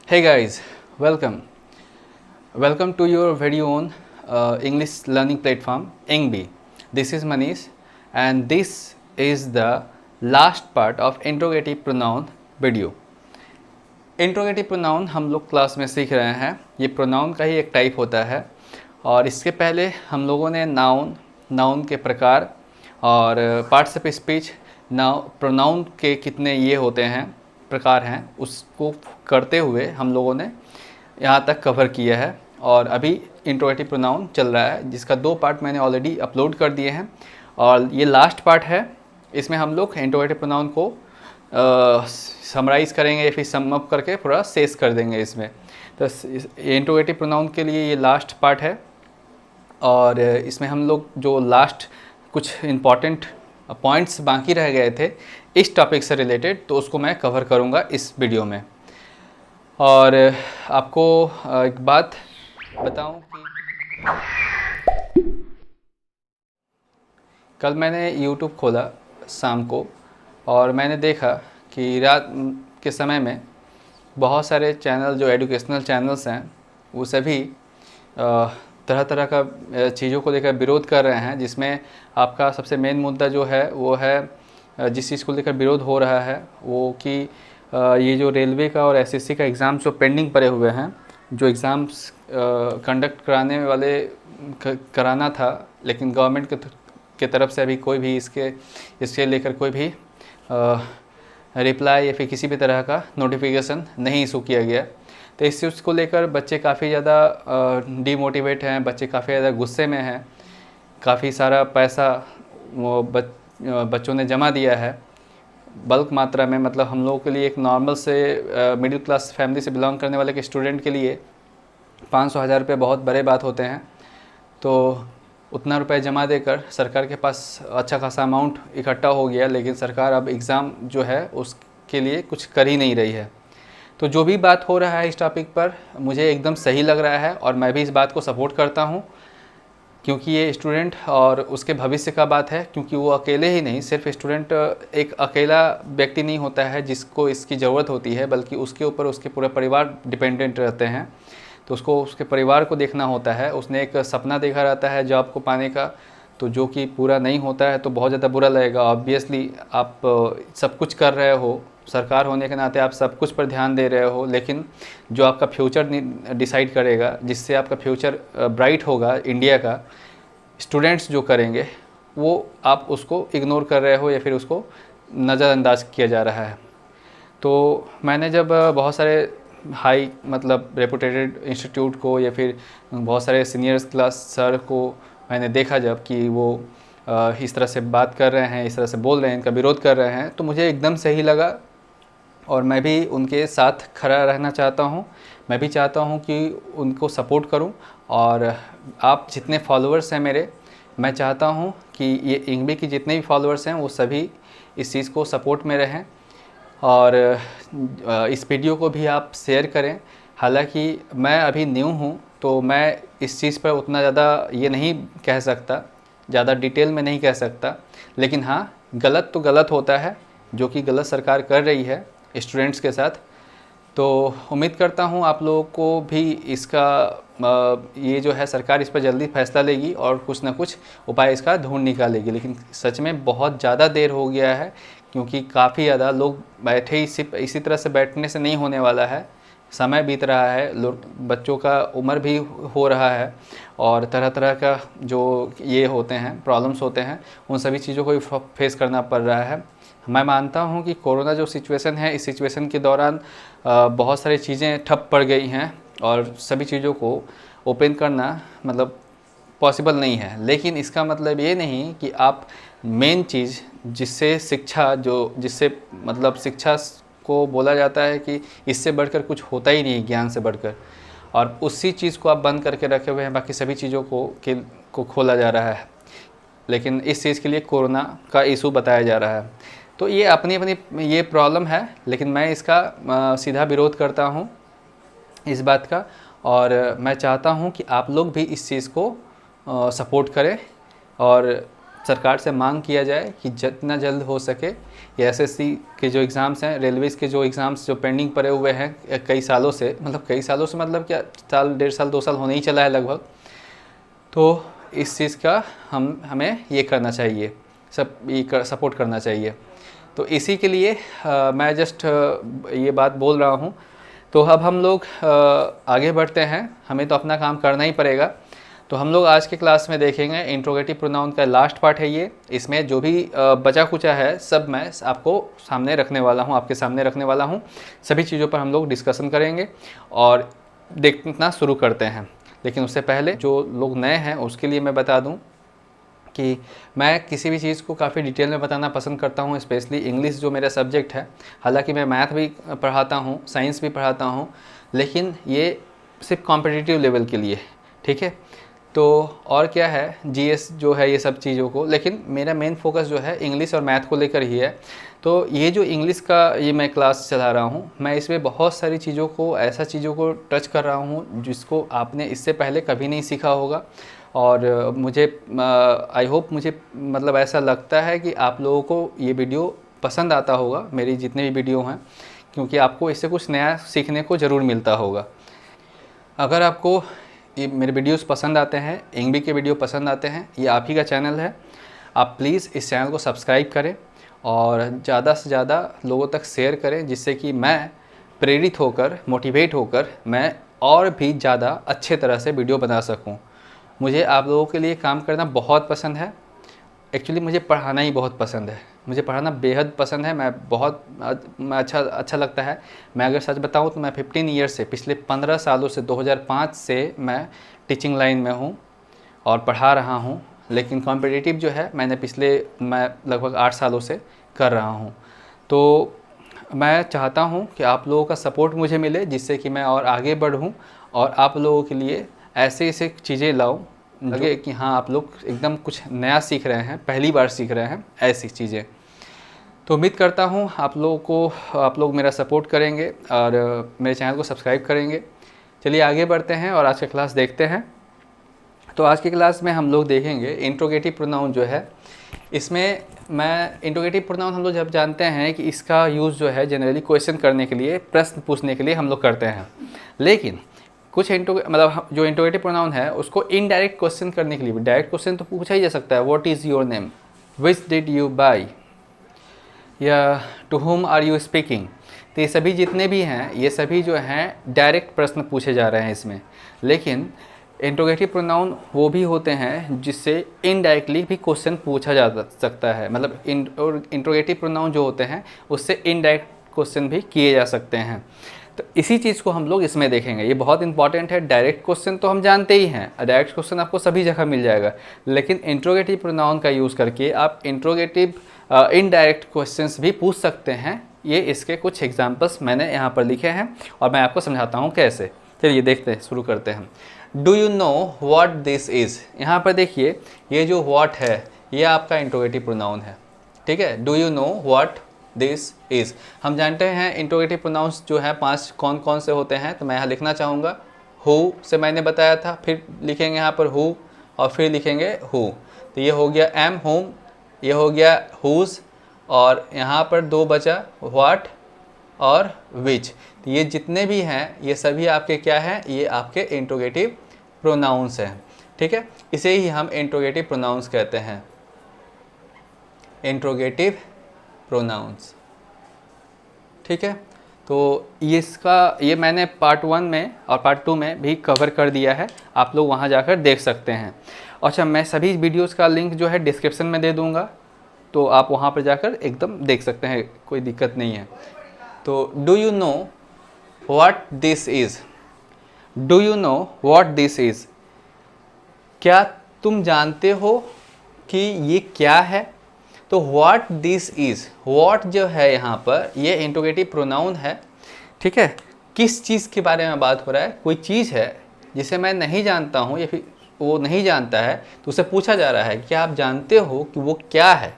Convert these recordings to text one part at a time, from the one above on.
Hey guys, welcome to your very own English learning platform EngB. This is Manish and this is the last part of interrogative pronoun video. Interrogative pronoun हम लोग class में सीख रहे हैं। ये pronoun का ही एक type होता है और इसके पहले हम लोगों ने नाउन के प्रकार और पार्ट्स ऑफ स्पीच प्रोनाउन के कितने ये होते हैं प्रकार हैं उसको करते हुए हम लोगों ने यहाँ तक कवर किया है। और अभी इंट्रोगेटिव प्रोनाउन चल रहा है जिसका 2 पार्ट मैंने ऑलरेडी अपलोड कर दिए हैं और ये लास्ट पार्ट है। इसमें हम लोग इंट्रोगेटिव प्रोनाउन को समराइज़ करेंगे या फिर सम अप करके पूरा सेस कर देंगे इसमें। तो इंट्रोगेटिव प्रोनाउन के लिए ये लास्ट पार्ट है और इसमें हम लोग जो लास्ट कुछ इम्पॉर्टेंट पॉइंट्स बाकी रह गए थे इस टॉपिक से रिलेटेड तो उसको मैं कवर करूँगा इस वीडियो में। और आपको एक बात बताऊं कि कल मैंने YouTube खोला शाम को और मैंने देखा कि रात के समय में बहुत सारे चैनल जो एजुकेशनल चैनल्स हैं वो सभी तरह तरह का चीज़ों को लेकर विरोध कर रहे हैं, जिसमें आपका सबसे मेन मुद्दा जो है वो है जिस चीज़ को लेकर विरोध हो रहा है वो कि ये जो रेलवे का और एसएससी का एग्ज़ाम जो पेंडिंग पड़े हुए हैं, जो एग्ज़ाम्स कंडक्ट कराना था लेकिन गवर्नमेंट के तरफ से अभी कोई भी इसके लेकर कोई भी रिप्लाई या फिर किसी भी तरह का नोटिफिकेशन नहीं इशू किया गया। तो इस चीज़ को लेकर बच्चे काफ़ी ज़्यादा डीमोटिवेट हैं, बच्चे काफ़ी ज़्यादा गुस्से में हैं। काफ़ी सारा पैसा वो बच्चों ने जमा दिया है बल्क मात्रा में। मतलब हम लोगों के लिए एक नॉर्मल से मिडिल क्लास फैमिली से बिलोंग करने वाले के स्टूडेंट के लिए 500-1000 रुपये बहुत बड़े बात होते हैं। तो उतना रुपए जमा देकर सरकार के पास अच्छा खासा अमाउंट इकट्ठा हो गया, लेकिन सरकार अब एग्ज़ाम जो है उसके लिए कुछ कर ही नहीं रही है। तो जो भी बात हो रहा है इस टॉपिक पर मुझे एकदम सही लग रहा है और मैं भी इस बात को सपोर्ट करता हूँ, क्योंकि ये स्टूडेंट और उसके भविष्य का बात है। क्योंकि वो अकेले ही नहीं, सिर्फ स्टूडेंट एक अकेला व्यक्ति नहीं होता है जिसको इसकी ज़रूरत होती है, बल्कि उसके ऊपर उसके पूरे परिवार डिपेंडेंट रहते हैं। तो उसको उसके परिवार को देखना होता है। उसने एक सपना देखा रहता है जॉब को पाने का, तो जो कि पूरा नहीं होता है तो बहुत ज़्यादा बुरा लगेगा। ऑब्वियसली आप सब कुछ कर रहे हो, सरकार होने के नाते आप सब कुछ पर ध्यान दे रहे हो, लेकिन जो आपका फ्यूचर डिसाइड करेगा, जिससे आपका फ्यूचर ब्राइट होगा इंडिया का, स्टूडेंट्स जो करेंगे वो आप उसको इग्नोर कर रहे हो या फिर उसको नज़रअंदाज किया जा रहा है। तो मैंने जब बहुत सारे हाई मतलब रेपुटेटेड इंस्टीट्यूट को या फिर बहुत सारे सीनियर्स क्लास सर को मैंने देखा जब कि वो इस तरह से बात कर रहे हैं, इस तरह से बोल रहे हैं, इनका विरोध कर रहे हैं, तो मुझे एकदम सही लगा और मैं भी उनके साथ खड़ा रहना चाहता हूं। मैं भी चाहता हूं कि उनको सपोर्ट करूं और आप जितने फॉलोअर्स हैं मेरे, मैं चाहता हूं कि ये EngB की जितने भी फॉलोअर्स हैं वो सभी इस चीज़ को सपोर्ट में रहें और इस वीडियो को भी आप शेयर करें। हालांकि मैं अभी न्यू हूं तो मैं इस चीज़ पर उतना ज़्यादा ये नहीं कह सकता, ज़्यादा डिटेल में नहीं कह सकता, लेकिन हाँ गलत तो गलत होता है जो कि गलत सरकार कर रही है स्टूडेंट्स के साथ। तो उम्मीद करता हूँ आप लोगों को भी इसका ये जो है सरकार इस पर जल्दी फैसला लेगी और कुछ ना कुछ उपाय इसका ढूंढ निकालेगी। लेकिन सच में बहुत ज़्यादा देर हो गया है, क्योंकि काफ़ी ज़्यादा लोग बैठे ही सिर्फ इसी तरह से बैठने से नहीं होने वाला है। समय बीत रहा है, लोग बच्चों का उम्र भी हो रहा है और तरह तरह का जो ये होते हैं प्रॉब्लम्स होते हैं उन सभी चीज़ों को भी फेस करना पड़ रहा है। मैं मानता हूँ कि कोरोना जो सिचुएशन है, इस सिचुएशन के दौरान बहुत सारी चीज़ें ठप पड़ गई हैं और सभी चीज़ों को ओपन करना मतलब पॉसिबल नहीं है। लेकिन इसका मतलब ये नहीं कि आप मेन चीज़ जिससे जिससे मतलब शिक्षा को बोला जाता है कि इससे बढ़कर कुछ होता ही नहीं, ज्ञान से बढ़कर, और उसी चीज़ को आप बंद करके रखे हुए हैं, बाकी सभी चीज़ों को खोला जा रहा है। लेकिन इस चीज़ के लिए कोरोना का इशू बताया जा रहा है। तो ये अपनी अपनी ये प्रॉब्लम है, लेकिन मैं इसका सीधा विरोध करता हूँ इस बात का और मैं चाहता हूँ कि आप लोग भी इस चीज़ को सपोर्ट करें और सरकार से मांग किया जाए कि जितना जल्द हो सके ये एसएससी के जो एग्ज़ाम्स हैं, रेलवेज़ के जो एग्ज़ाम्स जो पेंडिंग पड़े हुए हैं कई सालों से मतलब क्या साल 1.5 साल 2 साल होने ही चला है लगभग, तो इस चीज़ का हमें ये करना चाहिए, सपोर्ट करना चाहिए। तो इसी के लिए मैं जस्ट ये बात बोल रहा हूँ। तो अब हम लोग आगे बढ़ते हैं, हमें तो अपना काम करना ही पड़ेगा। तो हम लोग आज के क्लास में देखेंगे इंट्रोगेटिव प्रोनाउन का लास्ट पार्ट है ये। इसमें जो भी बचा कुचा है सब मैं आपको सामने रखने वाला हूँ, आपके सामने रखने वाला हूँ। सभी चीज़ों पर हम लोग डिस्कशन करेंगे और देखना शुरू करते हैं। लेकिन उससे पहले जो लोग नए हैं उसके लिए मैं बता दूं कि मैं किसी भी चीज़ को काफ़ी डिटेल में बताना पसंद करता हूं, स्पेशली इंग्लिश जो मेरा सब्जेक्ट है। हालांकि मैं मैथ भी पढ़ाता हूं, साइंस भी पढ़ाता हूं, लेकिन ये सिर्फ कॉम्पिटिटिव लेवल के लिए, ठीक है। तो और क्या है, जीएस जो है ये सब चीज़ों को, लेकिन मेरा मेन फोकस जो है इंग्लिश और मैथ को लेकर ही है। तो ये जो इंग्लिश का ये मैं क्लास चला रहा हूँ, मैं इसमें बहुत सारी चीज़ों को टच कर रहा हूँ जिसको आपने इससे पहले कभी नहीं सीखा होगा। और मुझे आई होप, मुझे मतलब ऐसा लगता है कि आप लोगों को ये वीडियो पसंद आता होगा, मेरी जितने भी वीडियो हैं, क्योंकि आपको इससे कुछ नया सीखने को ज़रूर मिलता होगा। अगर आपको ये मेरे वीडियोस पसंद आते हैं, इंग्लिश के वीडियो पसंद आते हैं, ये आप ही का चैनल है, आप प्लीज़ इस चैनल को सब्सक्राइब करें और ज़्यादा से ज़्यादा लोगों तक शेयर करें, जिससे कि मैं प्रेरित होकर, मोटिवेट होकर मैं और भी ज़्यादा अच्छे तरह से वीडियो बना सकूं। मुझे आप लोगों के लिए काम करना बहुत पसंद है। एक्चुअली मुझे पढ़ाना ही बहुत पसंद है, मुझे पढ़ाना बेहद पसंद है। मैं अच्छा लगता है। मैं अगर सच बताऊं तो मैं 15 ईयर से, पिछले 15 सालों से, 2005 से मैं टीचिंग लाइन में हूं और पढ़ा रहा हूं। लेकिन कॉम्पिटिटिव जो है मैं लगभग 8 सालों से कर रहा हूं। तो मैं चाहता हूं कि आप लोगों का सपोर्ट मुझे मिले, जिससे कि मैं और आगे बढ़ूं और आप लोगों के लिए ऐसे चीज़ें लाऊं लगे कि हाँ, आप लोग एकदम कुछ नया सीख रहे हैं, पहली बार सीख रहे हैं ऐसी चीज़ें। तो उम्मीद करता हूँ आप लोग मेरा सपोर्ट करेंगे और मेरे चैनल को सब्सक्राइब करेंगे। चलिए आगे बढ़ते हैं और आज का क्लास देखते हैं। तो आज की क्लास में हम लोग देखेंगे इंट्रोगेटिव प्रोनाउन जो है। इसमें इंट्रोगेटिव प्रोनाउन हम लोग जब जानते हैं कि इसका यूज़ जो है जनरली क्वेश्चन करने के लिए, प्रश्न पूछने के लिए हम लोग करते हैं। लेकिन कुछ जो इंट्रोगेटिव प्रोनाउन है उसको इनडायरेक्ट क्वेश्चन करने के लिए भी, डायरेक्ट क्वेश्चन तो पूछा ही जा सकता है, what is your name, which did you buy, या to whom are you speaking. तो ये सभी जितने भी हैं, ये सभी जो हैं डायरेक्ट प्रश्न पूछे जा रहे हैं इसमें। लेकिन इंट्रोगेटिव प्रोनाउन वो भी होते हैं जिससे इनडायरेक्टली भी क्वेश्चन पूछा जा सकता है। मतलब इंट्रोगेटिव प्रोनाउन जो होते हैं उससे इनडायरेक्ट क्वेश्चन भी किए जा सकते हैं। तो इसी चीज़ को हम लोग इसमें देखेंगे। ये बहुत इंपॉर्टेंट है। डायरेक्ट क्वेश्चन तो हम जानते ही हैं, डायरेक्ट क्वेश्चन आपको सभी जगह मिल जाएगा, लेकिन इंट्रोगेटिव प्रोनाउन का यूज़ करके आप इनडायरेक्ट क्वेश्चंस भी पूछ सकते हैं। ये इसके कुछ एग्जांपल्स मैंने यहाँ पर लिखे हैं और मैं आपको समझाता हूँ कैसे। चलिए देखते हैं, शुरू करते हैं। Do you know what this is. यहाँ पर देखिए, ये जो व्हाट है ये आपका इंट्रोगेटिव प्रोनाउन है, ठीक है। Do you know what this is. हम जानते हैं इंट्रोगेटिव प्रोनाउंस जो है 5 कौन कौन से होते हैं। तो मैं यहाँ लिखना चाहूँगा, हु से मैंने बताया था, फिर लिखेंगे यहाँ पर हु और फिर लिखेंगे हु। तो ये हो गया एम, होम, ये हो गया हुज, और यहाँ पर 2 बचा व्हाट और विच। तो ये जितने भी हैं ये सभी आपके क्या हैं, ये आपके इंट्रोगेटिव प्रोनाउंस हैं, ठीक है। इसे ही हम इंट्रोगेटिव प्रोनाउंस कहते हैं, इंट्रोगेटिव प्रोनाउंस, ठीक है। तो ये मैंने पार्ट 1 में और पार्ट 2 में भी कवर कर दिया है, आप लोग वहाँ जाकर देख सकते हैं। अच्छा, मैं सभी वीडियोस का लिंक जो है डिस्क्रिप्शन में दे दूँगा, तो आप वहाँ पर जाकर एकदम देख सकते हैं, कोई दिक्कत नहीं है। तो do you know what this is. Do you know what this is, क्या तुम जानते हो कि ये क्या है। तो व्हाट दिस इज़, व्हाट जो है यहाँ पर ये इंट्रोगेटिव प्रोनाउन है, ठीक है। किस चीज़ के बारे में बात हो रहा है, कोई चीज़ है जिसे मैं नहीं जानता हूँ या फिर वो नहीं जानता है, तो उसे पूछा जा रहा है कि आप जानते हो कि वो क्या है,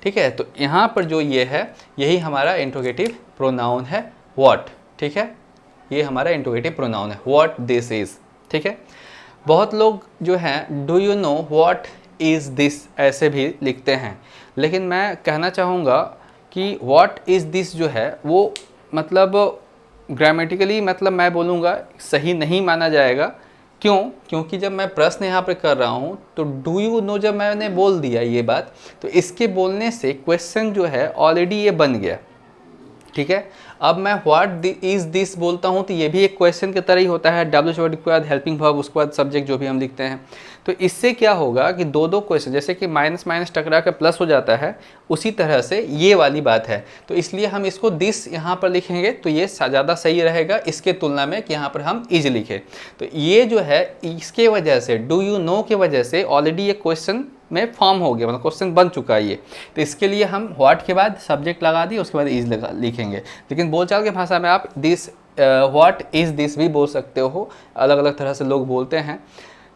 ठीक है। तो यहाँ पर जो ये है यही हमारा इंट्रोगेटिव प्रोनाउन है, व्हाट, ठीक है। ये हमारा इंट्रोगेटिव प्रोनाउन है, व्हाट दिस इज़, ठीक है। बहुत लोग जो हैं do you know what is this ऐसे भी लिखते हैं, लेकिन मैं कहना चाहूँगा कि व्हाट इज़ दिस जो है वो मतलब ग्रामेटिकली मतलब मैं बोलूँगा सही नहीं माना जाएगा। क्यों? क्योंकि जब मैं प्रश्न यहाँ पर कर रहा हूँ तो डू यू नो जब मैंने बोल दिया ये बात, तो इसके बोलने से क्वेश्चन जो है ऑलरेडी ये बन गया, ठीक है। अब मैं व्हाट इज दिस बोलता हूँ तो ये भी एक क्वेश्चन की तरह ही होता है, डब्ल्यू वर्ड के बाद हेल्पिंग वर्ब, उसके बाद सब्जेक्ट जो भी हम लिखते हैं। तो इससे क्या होगा कि दो दो क्वेश्चन, जैसे कि माइनस माइनस टकरा कर प्लस हो जाता है, उसी तरह से ये वाली बात है। तो इसलिए हम इसको दिस यहाँ पर लिखेंगे तो ये ज़्यादा सही रहेगा इसके तुलना में कि यहाँ पर हम इज लिखें। तो ये जो है इसके वजह से, डू यू नो के वजह से ऑलरेडी ये क्वेश्चन में फॉर्म हो गया, मतलब क्वेश्चन बन चुका है ये। तो इसके लिए हम व्हाट के बाद सब्जेक्ट लगा दिए, उसके बाद इज लिखेंगे। लेकिन बोलचाल की भाषा में आप दिस व्हाट इज़ दिस भी बोल सकते हो, अलग अलग तरह से लोग बोलते हैं,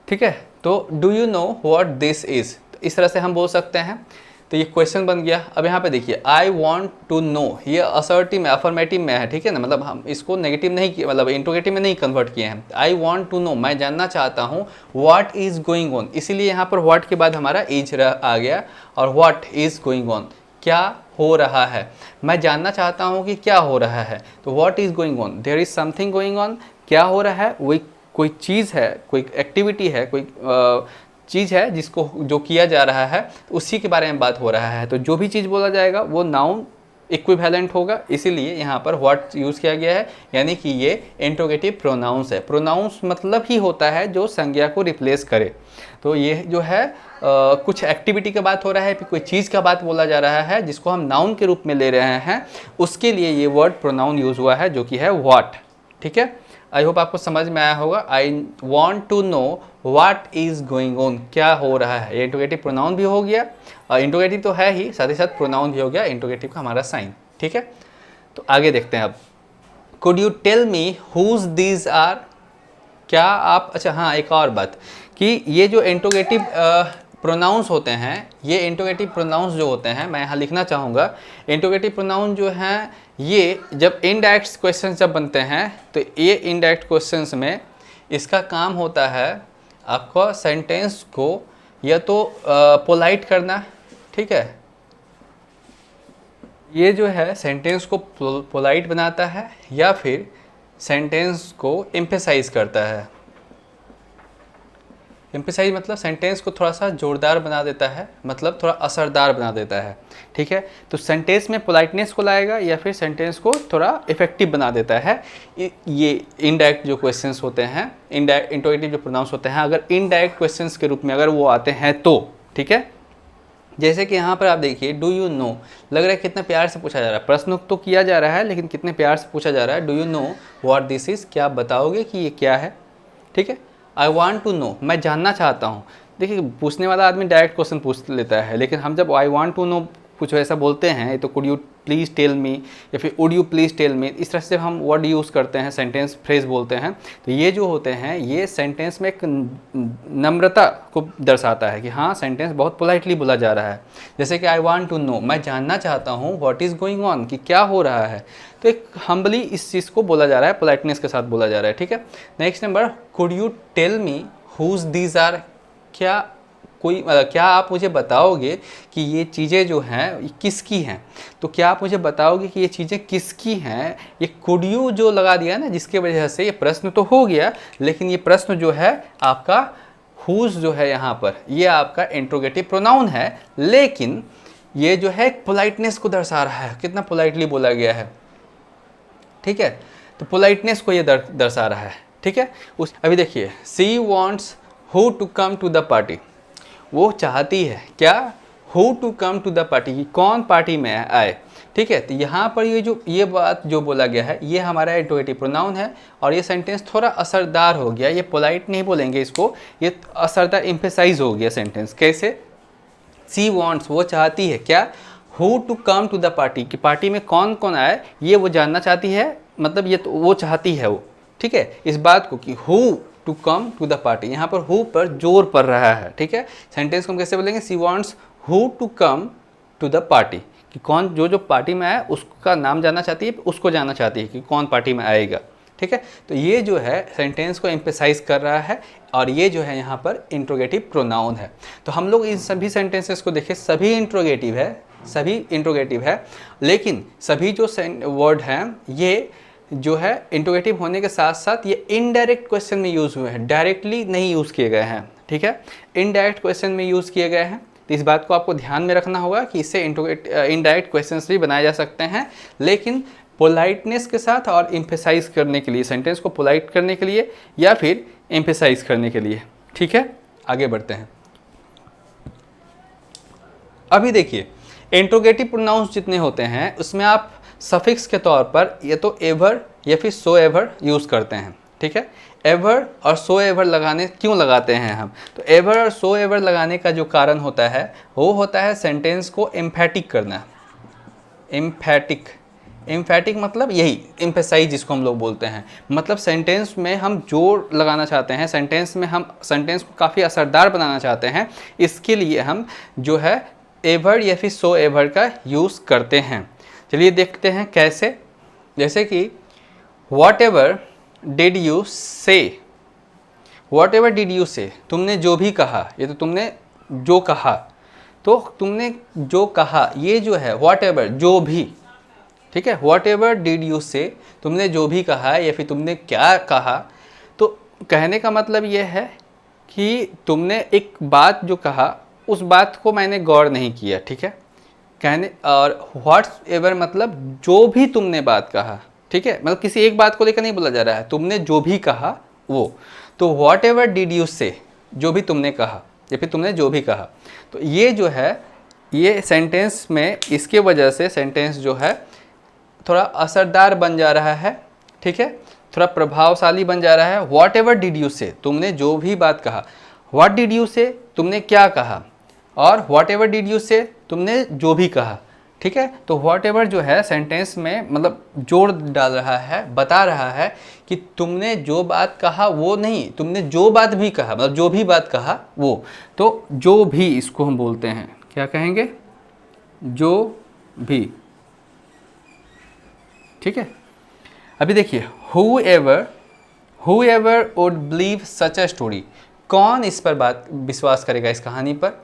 ठीक है। तो do you know what this is, तो इस तरह से हम बोल सकते हैं। तो ये क्वेश्चन बन गया। अब यहाँ पे देखिए आई वॉन्ट टू नो, ये असर्टिव में अफर्मेटिव में है, ठीक है ना, मतलब हम इसको नेगेटिव नहीं किया, मतलब इंट्रोगेटिव में नहीं कन्वर्ट किए हैं। आई वॉन्ट टू नो, मैं जानना चाहता हूँ, व्हाट इज़ गोइंग ऑन, इसीलिए यहाँ पर व्हाट के बाद हमारा इज आ गया, और व्हाट इज़ गोइंग ऑन, क्या हो रहा है। मैं जानना चाहता हूँ कि क्या हो रहा है, तो what is going on, there is something going on, क्या हो रहा है, वही कोई चीज़ है, कोई एक्टिविटी है, कोई चीज़ है जिसको जो किया जा रहा है, तो उसी के बारे में बात हो रहा है। तो जो भी चीज़ बोला जाएगा वो नाउन इक्विवेलेंट होगा, इसीलिए यहाँ पर व्हाट यूज़ किया गया है, यानी कि ये इंट्रोगेटिव प्रोनाउंस है। प्रोनाउंस मतलब ही होता है जो संज्ञा को रिप्लेस करे। तो ये जो है कुछ एक्टिविटी का बात हो रहा है, फिर कोई चीज़ का बात बोला जा रहा है जिसको हम नाउन के रूप में ले रहे हैं, उसके लिए ये वर्ड प्रोनाउन यूज़ हुआ है जो कि है व्हाट, ठीक है। आई होप आपको समझ में आया होगा। I want to know what is going on, क्या हो रहा है। ये इंट्रोगेटिव प्रोनाउन भी हो गया, और इंट्रोगेटिव तो है ही, साथ ही साथ प्रोनाउन भी हो गया, इंट्रोगेटिव का हमारा साइन, ठीक है। तो आगे देखते हैं अब, could you tell me whose these are, क्या आप, अच्छा हाँ एक और बात कि ये जो इंट्रोगेटिव प्रोनाउंस होते हैं, ये इंट्रोगेटिव प्रोनाउंस जो होते हैं, मैं यहाँ लिखना चाहूँगा, इंट्रोगेटिव प्रोनाउन जो हैं ये जब इनडायरेक्ट क्वेश्चन जब बनते हैं, तो ये इनडायरेक्ट क्वेश्चंस में इसका काम होता है आपको सेंटेंस को या तो पोलाइट करना, ठीक है, ये जो है सेंटेंस को पोलाइट बनाता है, या फिर सेंटेंस को एम्फेसाइज करता है। एम्फेसाइज मतलब सेंटेंस को थोड़ा सा जोरदार बना देता है, मतलब थोड़ा असरदार बना देता है, ठीक है। तो सेंटेंस में पोलाइटनेस को लाएगा या फिर सेंटेंस को थोड़ा इफेक्टिव बना देता है। ये इनडायरेक्ट जो क्वेश्चन्स होते हैं, इनडायरेक्ट इंट्रोगेटिव जो प्रोनाउंस होते हैं, अगर इनडायरेक्ट क्वेश्चंस के रूप में अगर वो आते हैं तो, ठीक है। जैसे कि यहाँ पर आप देखिए, डू यू नो, लग रहा है कितना प्यार से पूछा जा रहा है, प्रश्न तो किया जा रहा है लेकिन कितने प्यार से पूछा जा रहा है। Do you know what this is, क्या आप बताओगे कि ये क्या है, ठीक है। आई वॉन्ट टू नो, मैं जानना चाहता हूँ। देखिए पूछने वाला आदमी डायरेक्ट क्वेश्चन पूछ लेता है, लेकिन हम जब आई वॉन्ट टू नो कुछ ऐसा बोलते हैं तो could you please tell me या फिर would you please tell me, इस तरह से हम वर्ड यूज़ करते हैं, सेंटेंस फ्रेज बोलते हैं। तो ये जो होते हैं ये सेंटेंस में एक नम्रता को दर्शाता है कि हाँ सेंटेंस बहुत पोलाइटली बोला जा रहा है। जैसे कि आई वांट टू नो, मैं जानना चाहता हूँ, व्हाट इज़ गोइंग ऑन, कि क्या हो रहा है। तो एक हम्बली इस चीज़ को बोला जा रहा है, पोलाइटनेस के साथ बोला जा रहा है, ठीक है। Next number, could you tell me whose these are, क्या आप मुझे बताओगे कि ये चीज़ें जो हैं किसकी हैं। तो क्या आप मुझे बताओगे कि ये चीज़ें किसकी हैं। ये कुड यू जो लगा दिया ना, जिसके वजह से ये प्रश्न तो हो गया, लेकिन ये प्रश्न जो है आपका हुज जो है यहाँ पर, ये आपका इंट्रोगेटिव प्रोनाउन है, लेकिन ये जो है पोलाइटनेस को दर्शा रहा है, कितना पोलाइटली बोला गया है, ठीक है। तो पोलाइटनेस को ये दर्शा रहा है, ठीक है। अभी देखिए, she wants who to come to the party, वो चाहती है क्या, who to come to the party, कौन पार्टी में आए, ठीक है। तो यहाँ पर ये बात जो बोला गया है ये हमारा इंट्रोगेटिव प्रोनाउन है, और ये सेंटेंस थोड़ा असरदार हो गया, ये पोलाइट नहीं बोलेंगे इसको, ये असरदार एम्फेसाइज हो गया सेंटेंस। कैसे, सी वॉन्ट्स, वो चाहती है क्या, who to come to the party, कि पार्टी में कौन कौन आए ये वो जानना चाहती है, मतलब ये तो वो चाहती है वो, ठीक है, इस बात को कि who to come to the party, यहाँ पर हु पर जोर पड़ रहा है, ठीक है। सेंटेंस को हम कैसे बोलेंगे, she wants who to come to the party, कि कौन जो पार्टी में आए उसका नाम जानना चाहती है, उसको जानना चाहती है कि कौन पार्टी में आएगा, ठीक है। तो ये जो है सेंटेंस को एम्फेसाइज कर रहा है और ये जो है यहाँ पर इंट्रोगेटिव प्रोनाउन है। तो हम लोग इन सभी सेंटेंसेस को देखें, सभी इंट्रोगेटिव है, लेकिन सभी जो वर्ड हैं ये जो है इंट्रोगेटिव होने के साथ साथ ये इनडायरेक्ट क्वेश्चन में यूज़ हुए हैं, डायरेक्टली नहीं यूज़ किए गए हैं, ठीक है, इनडायरेक्ट क्वेश्चन में यूज़ किए गए हैं। तो इस बात को आपको ध्यान में रखना होगा कि इससे इनडायरेक्ट क्वेश्चंस भी बनाए जा सकते हैं, लेकिन पोलाइटनेस के साथ और एम्फेसाइज करने के लिए, सेंटेंस को पोलाइट करने के लिए या फिर एम्फेसाइज करने के लिए, ठीक है। आगे बढ़ते हैं। अभी देखिए इंट्रोगेटिव प्रोनाउंस जितने होते हैं उसमें आप सफिक्स के तौर पर ये तो एवर या फिर सो एवर यूज़ करते हैं, ठीक है। एवर और सो एवर क्यों लगाते हैं हम? तो एवर और सो एवर लगाने का जो कारण होता है वो होता है सेंटेंस को एम्फैटिक करना। एम्फैटिक मतलब यही एम्फेसाइज जिसको हम लोग बोलते हैं, मतलब सेंटेंस में हम जोर लगाना चाहते हैं, हम सेंटेंस को काफ़ी असरदार बनाना चाहते हैं, इसके लिए हम जो है एवर या फिर सो एवर का यूज़ करते हैं। चलिए देखते हैं कैसे। जैसे कि वॉट एवर डिड यू से, तुमने जो भी कहा, ये तो तुमने जो कहा, तो तुमने जो कहा ये जो है वॉट एवर, जो भी, ठीक है। वॉट एवर डिड यू से, तुमने जो भी कहा या फिर तुमने क्या कहा, तो कहने का मतलब ये है कि तुमने एक बात जो कहा उस बात को मैंने गौर नहीं किया, ठीक है, कहने। और व्हाट्स एवर मतलब जो भी तुमने बात कहा, ठीक है, मतलब किसी एक बात को लेकर नहीं बोला जा रहा है, तुमने जो भी कहा वो। तो व्हाट एवर डिड यू से, जो भी तुमने कहा या फिर तुमने जो भी कहा, तो ये जो है ये सेंटेंस में, इसके वजह से सेंटेंस जो है थोड़ा असरदार बन जा रहा है, ठीक है, थोड़ा प्रभावशाली बन जा रहा है। व्हाट एवर डिड यू से, तुमने जो भी बात कहा, व्हाट डिड यू से, तुमने क्या कहा, और व्हाट एवर डिड यू से, तुमने जो भी कहा, ठीक है। तो व्हाट एवर जो है सेंटेंस में मतलब जोर डाल रहा है, बता रहा है कि तुमने जो बात कहा वो नहीं, तुमने जो बात भी कहा, मतलब जो भी बात कहा वो। तो जो भी इसको हम बोलते हैं, क्या कहेंगे, जो भी, ठीक है। अभी देखिए whoever would believe such a story, कौन इस पर विश्वास करेगा, इस कहानी पर,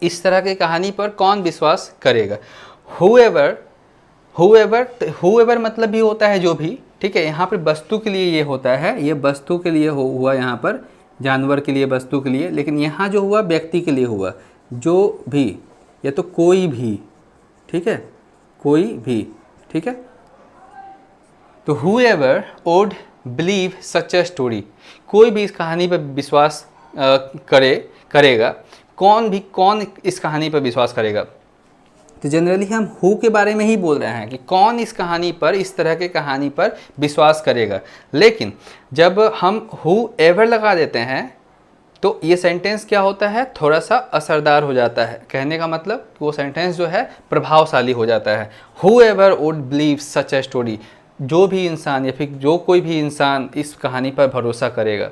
इस तरह की कहानी पर कौन विश्वास करेगा। whoever मतलब भी होता है जो भी, ठीक है। यहाँ पर वस्तु के लिए ये होता है, ये वस्तु के लिए हुआ, यहाँ पर जानवर के लिए, वस्तु के लिए, लेकिन यहाँ जो हुआ व्यक्ति के लिए हुआ, जो भी या तो कोई भी, ठीक है, कोई भी, ठीक है। तो whoever would believe such a story, कोई भी इस कहानी पर विश्वास करेगा, कौन इस कहानी पर विश्वास करेगा। तो जनरली हम हु के बारे में ही बोल रहे हैं कि कौन इस कहानी पर, इस तरह के कहानी पर विश्वास करेगा, लेकिन जब हम whoever लगा देते हैं तो ये सेंटेंस क्या होता है, थोड़ा सा असरदार हो जाता है। कहने का मतलब वो सेंटेंस जो है प्रभावशाली हो जाता है। whoever would believe such a story, जो भी इंसान या फिर जो कोई भी इंसान इस कहानी पर भरोसा करेगा,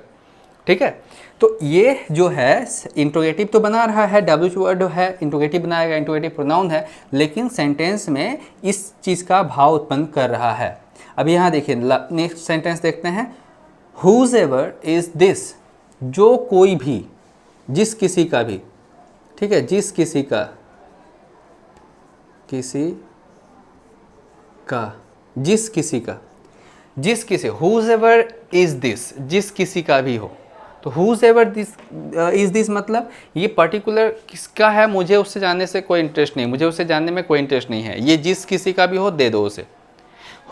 ठीक है। तो ये जो है इंट्रोगेटिव तो बना रहा है, डब्ल्यूएच वर्ड है, इंट्रोगेटिव बनाएगा, इंट्रोगेटिव प्रोनाउन है, लेकिन सेंटेंस में इस चीज़ का भाव उत्पन्न कर रहा है। अब यहाँ देखिए नेक्स्ट सेंटेंस देखते हैं, whosoever is this, जो कोई भी, जिस किसी का भी, ठीक है, जिस किसी का, जिस किसी, whosoever is this, जिस किसी का भी हो। तो whosoever is this मतलब ये पर्टिकुलर किसका है, मुझे उससे जानने से कोई इंटरेस्ट नहीं, मुझे उससे जानने में कोई इंटरेस्ट नहीं है, ये जिस किसी का भी हो दे दो उसे।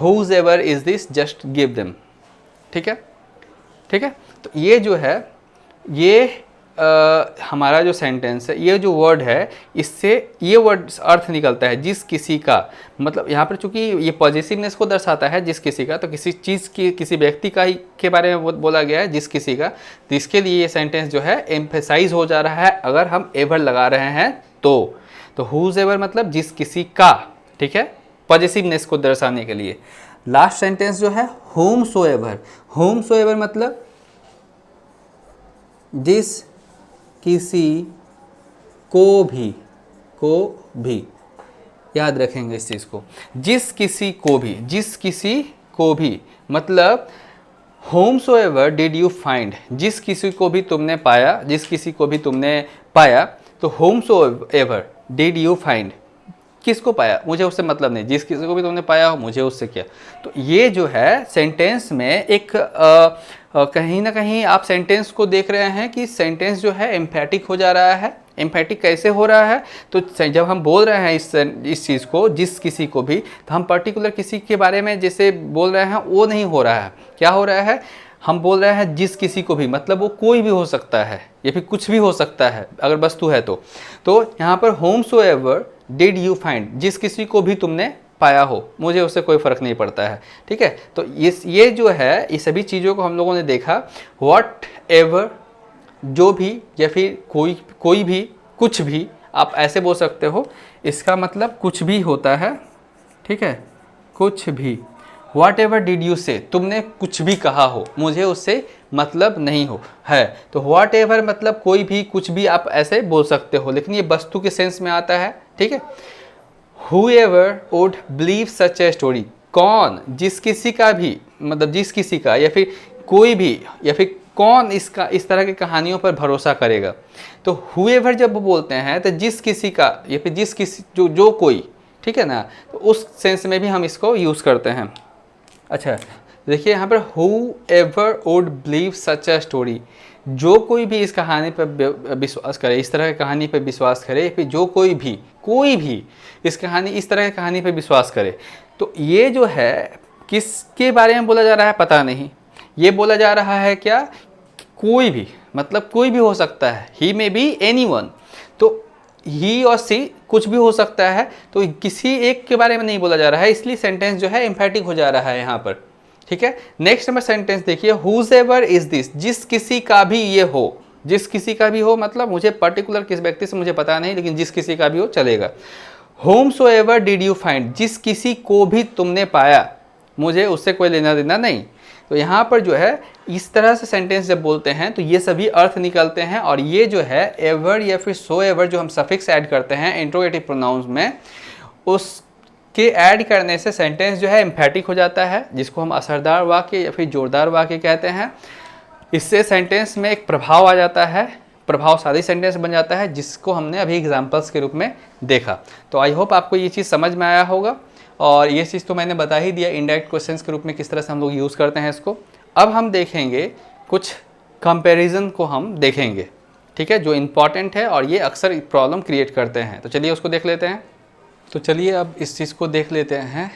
whosoever is this, just give them, ठीक है, ठीक है। तो ये जो है ये हमारा जो सेंटेंस है, ये जो वर्ड है, इससे ये वर्ड अर्थ निकलता है जिस किसी का, मतलब यहाँ पर चूंकि ये पॉजिटिवनेस को दर्शाता है जिस किसी का, तो किसी चीज़ की, किसी व्यक्ति का ही के बारे में बोला गया है जिस किसी का, तो इसके लिए ये सेंटेंस जो है एम्फेसाइज हो जा रहा है अगर हम एवर लगा रहे हैं तो whosoever मतलब जिस किसी का, ठीक है, पॉजिटिवनेस को दर्शाने के लिए। लास्ट सेंटेंस जो है whomsoever मतलब जिस किसी को भी, याद रखेंगे इस चीज़ को, जिस किसी को भी, जिस किसी को भी, मतलब whomsoever did you find, जिस किसी को भी तुमने पाया, जिस किसी को भी तुमने पाया, तो whomsoever did you find, किसको पाया, मुझे उससे मतलब नहीं, जिस किसी को भी तुमने पाया हो मुझे उससे क्या। तो ये जो है सेंटेंस में एक कहीं ना कहीं आप सेंटेंस को देख रहे हैं कि सेंटेंस जो है एम्फेटिक हो जा रहा है। एम्फेटिक कैसे हो रहा है, तो जब हम बोल रहे हैं इस चीज़ को, जिस किसी को भी, तो हम पर्टिकुलर किसी के बारे में जैसे बोल रहे हैं वो नहीं हो रहा है। क्या हो रहा है, हम बोल रहे हैं जिस किसी को भी, मतलब वो कोई भी हो सकता है या फिर कुछ भी हो सकता है अगर वस्तु है तो यहाँ पर whomsoever did you find, जिस किसी को भी तुमने पाया हो, मुझे उससे कोई फ़र्क नहीं पड़ता है। ठीक है, तो ये जो है, ये सभी चीज़ों को हम लोगों ने देखा। वॉट एवर, जो भी, या फिर कोई भी, कुछ भी, आप ऐसे बोल सकते हो, इसका मतलब कुछ भी होता है। ठीक है, कुछ भी। वॉट एवर डिड यू से, तुमने कुछ भी कहा हो, मुझे उससे मतलब नहीं हो है। तो वॉट एवर मतलब कोई भी, कुछ भी, आप ऐसे बोल सकते हो, लेकिन ये वस्तु के सेंस में आता है। ठीक है, whoever would believe such a story, कौन, जिस किसी का भी, मतलब जिस किसी का, या फिर कोई भी, या फिर कौन इसका इस तरह की कहानियों पर भरोसा करेगा। तो whoever जब बोलते हैं तो जिस किसी का, या फिर जिस किसी, जो कोई, ठीक है ना, तो उस सेंस में भी हम इसको यूज़ करते हैं। अच्छा देखिए यहाँ पर whoever would believe such a story, जो कोई भी इस कहानी पर विश्वास करे, इस तरह की कहानी पर विश्वास करे, फिर जो कोई भी इस तरह की कहानी पर विश्वास करे। तो ये जो है किसके बारे में बोला जा रहा है पता नहीं। ये बोला जा रहा है क्या, कोई भी, मतलब कोई भी हो सकता है, ही मे बी एनीवन, तो ही और सी कुछ भी हो सकता है, तो किसी एक के बारे में नहीं बोला जा रहा है, इसलिए सेंटेंस जो है एम्फेटिक हो जा रहा है यहाँ पर। ठीक है, नेक्स्ट नंबर सेंटेंस देखिए, whosoever is this, जिस किसी का भी ये हो, जिस किसी का भी हो, मतलब मुझे पर्टिकुलर किस व्यक्ति से मुझे पता नहीं, लेकिन जिस किसी का भी हो चलेगा। whomsoever did you find, जिस किसी को भी तुमने पाया, मुझे उससे कोई लेना देना नहीं। तो यहाँ पर जो है इस तरह से सेंटेंस जब बोलते हैं तो ये सभी अर्थ निकलते हैं, और ये जो है एवर या फिर सो एवर जो हम सफिक्स ऐड करते हैं इंट्रोगेटिव प्रोनाउंस में, उसके ऐड करने से सेंटेंस जो है एम्फेटिक हो जाता है, जिसको हम असरदार वाक्य या फिर जोरदार वाक्य कहते हैं। इससे सेंटेंस में एक प्रभाव आ जाता है, प्रभावशाली सेंटेंस बन जाता है, जिसको हमने अभी एग्जाम्पल्स के रूप में देखा। तो आई होप आपको ये चीज़ समझ में आया होगा, और ये चीज़ तो मैंने बता ही दिया इनडायरेक्ट क्वेश्चंस के रूप में किस तरह से हम लोग यूज़ करते हैं इसको। अब हम देखेंगे कुछ कंपैरिजन को हम देखेंगे, ठीक है, जो इम्पॉर्टेंट है और ये अक्सर प्रॉब्लम क्रिएट करते हैं। तो चलिए उसको देख लेते हैं। तो चलिए अब इस चीज़ को देख लेते हैं।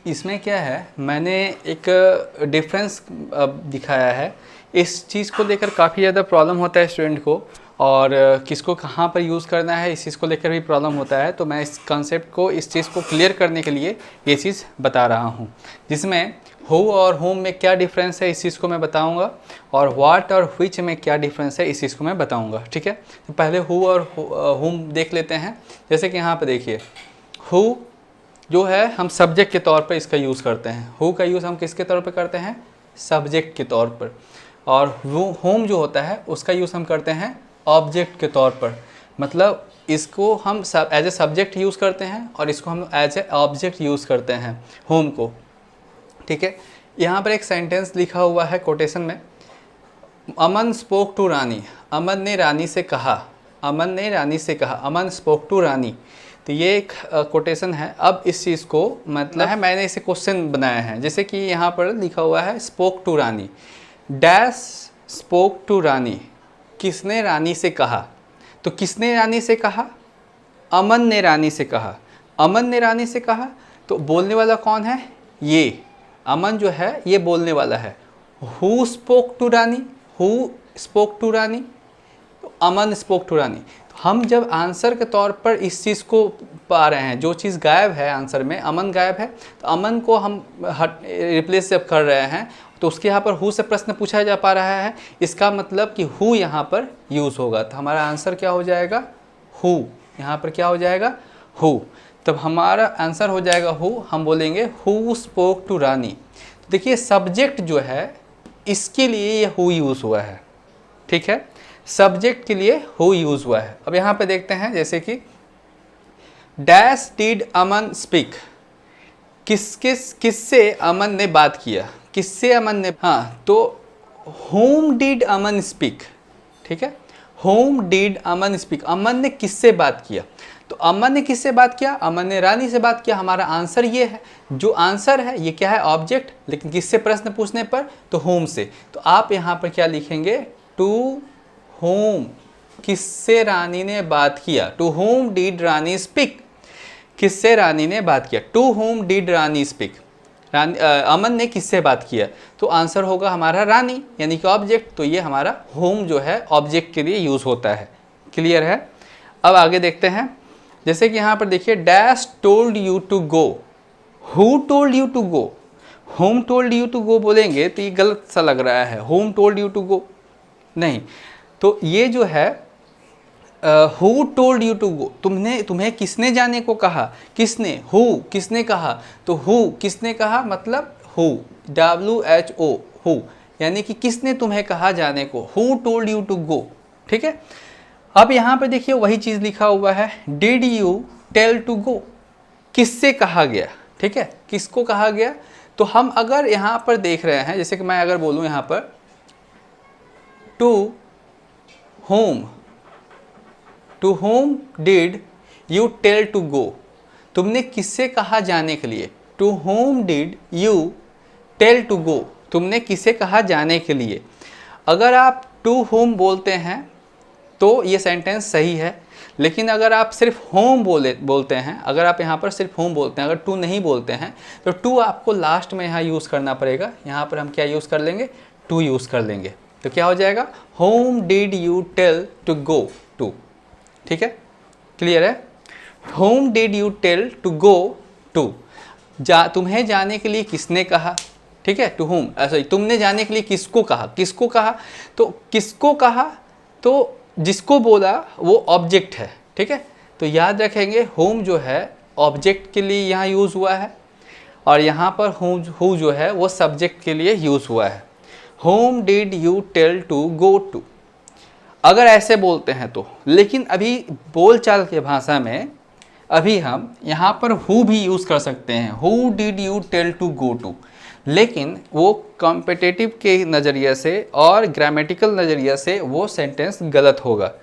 इसमें क्या है, मैंने एक डिफरेंस दिखाया है। इस चीज़ को लेकर काफ़ी ज़्यादा प्रॉब्लम होता है स्टूडेंट को, और किसको कहाँ पर यूज़ करना है इस चीज़ को लेकर भी प्रॉब्लम होता है। तो मैं इस कॉन्सेप्ट को, इस चीज़ को क्लियर करने के लिए ये चीज़ बता रहा हूँ, जिसमें हु और होम में क्या डिफरेंस है इस चीज़ को मैं बताऊँगा, और व्हाट और व्हिच में क्या डिफरेंस है इस चीज़ को मैं बताऊँगा। ठीक है, तो पहले हु और होम देख लेते हैं। जैसे कि यहाँ पर देखिए, हु जो है हम सब्जेक्ट के तौर पर इसका यूज़ करते हैं। हु का यूज़ हम किसके तौर पर करते हैं, सब्जेक्ट के तौर पर, और होम जो होता है उसका यूज़ हम करते हैं ऑब्जेक्ट के तौर पर। मतलब इसको हम एज ए सब्जेक्ट यूज़ करते हैं और इसको हम एज ए ऑब्जेक्ट यूज़ करते हैं होम को। ठीक है, यहाँ पर एक सेंटेंस लिखा हुआ है कोटेशन में, अमन स्पोक टू रानी, अमन ने रानी से कहा, अमन ने रानी से कहा, अमन स्पोक टू रानी। तो ये एक कोटेशन है। अब इस चीज़ को मतलब है, मैंने इसे क्वेश्चन बनाया है। जैसे कि यहाँ पर लिखा हुआ है spoke to Rani, dash spoke to Rani, किसने रानी से कहा। तो किसने रानी से कहा, अमन ने रानी से कहा, अमन ने रानी से कहा। तो बोलने वाला कौन है, ये अमन जो है ये बोलने वाला है। Who spoke to Rani, who spoke to Rani, तो अमन स्पोक टू रानी। तो हम जब आंसर के तौर पर इस चीज़ को पा रहे हैं, जो चीज़ गायब है आंसर में, अमन गायब है, तो अमन को हम रिप्लेस जब कर रहे हैं तो उसके यहाँ पर हु से प्रश्न पूछा जा पा रहा है, इसका मतलब कि हु यहाँ पर यूज़ होगा। तो हमारा आंसर क्या हो जाएगा, हु। यहाँ पर क्या हो जाएगा, हु। तब हमारा आंसर हो जाएगा हु। हम बोलेंगे हु स्पोक टू रानी। तो देखिए सब्जेक्ट जो है इसके लिए ये हु यूज़ हुआ है। ठीक है, सब्जेक्ट के लिए हु यूज़ हुआ है। अब यहाँ पे देखते हैं, जैसे कि डैश डिड अमन स्पीक, किससे अमन ने बात किया, किससे अमन ने, हाँ तो whom did अमन स्पीक, ठीक है, whom did Aman speak, Aman ने किससे बात किया। तो अमन ने किससे बात किया, अमन ने रानी से बात किया। हमारा आंसर ये है, जो आंसर है ये क्या है, ऑब्जेक्ट, लेकिन किससे प्रश्न पूछने पर, तो होम से। तो आप यहाँ पर क्या लिखेंगे, टू होम, किससे रानी ने बात किया, to whom did Rani speak, किससे रानी ने बात किया, to whom did Rani speak, Aman ने किससे बात किया। तो आंसर होगा हमारा रानी, यानी कि ऑब्जेक्ट। तो ये हमारा होम जो है ऑब्जेक्ट के लिए यूज़ होता है। क्लियर है। अब आगे देखते हैं, जैसे कि यहाँ पर देखिए, dash told you to go, who told you to go, whom told you to go बोलेंगे तो ये गलत सा लग रहा है, whom told you to go नहीं। तो ये जो है who told you to go, तुम्हें किसने जाने को कहा, किसने, हु किसने कहा, तो हु किसने कहा मतलब हु, WHO हु, यानी कि किसने तुम्हें कहा जाने को, who told you to go. ठीक है। अब यहाँ पे देखिए वही चीज़ लिखा हुआ है, did you tell to go, किससे कहा गया। ठीक है, किसको कहा गया। तो हम अगर यहाँ पर देख रहे हैं, जैसे कि मैं अगर बोलूँ यहाँ पर to whom did you tell to go, तुमने किससे कहा जाने के लिए, to whom did you tell to go, तुमने किसे कहा जाने के लिए। अगर आप टू होम बोलते हैं तो ये सेंटेंस सही है, लेकिन अगर आप सिर्फ होम बोलते हैं, अगर आप यहाँ पर सिर्फ होम बोलते हैं, अगर टू नहीं बोलते हैं, तो टू आपको लास्ट में यहाँ यूज़ करना पड़ेगा। यहाँ पर हम क्या यूज़ कर लेंगे, टू यूज़ कर लेंगे। तो क्या हो जाएगा, whom did you tell to go to. ठीक है, क्लियर है। Whom did you tell to go to, तुम्हें जाने के लिए किसने कहा। ठीक है, टू होम, ऐसा तुमने जाने के लिए किसको कहा, किसको कहा, तो किसको कहा, तो जिसको बोला वो ऑब्जेक्ट है। ठीक है, तो याद रखेंगे होम जो है ऑब्जेक्ट के लिए यहाँ यूज़ हुआ है, और यहाँ पर हु जो है वो सब्जेक्ट के लिए यूज़ हुआ है। Whom did you tell to go to, अगर ऐसे बोलते हैं तो। लेकिन अभी बोलचाल के भाषा में अभी हम यहाँ पर हु भी यूज़ कर सकते हैं, who did you tell to go to, लेकिन वो कॉम्पिटिटिव के नज़रिए से और ग्रामेटिकल नज़रिए से वो सेंटेंस गलत होगा।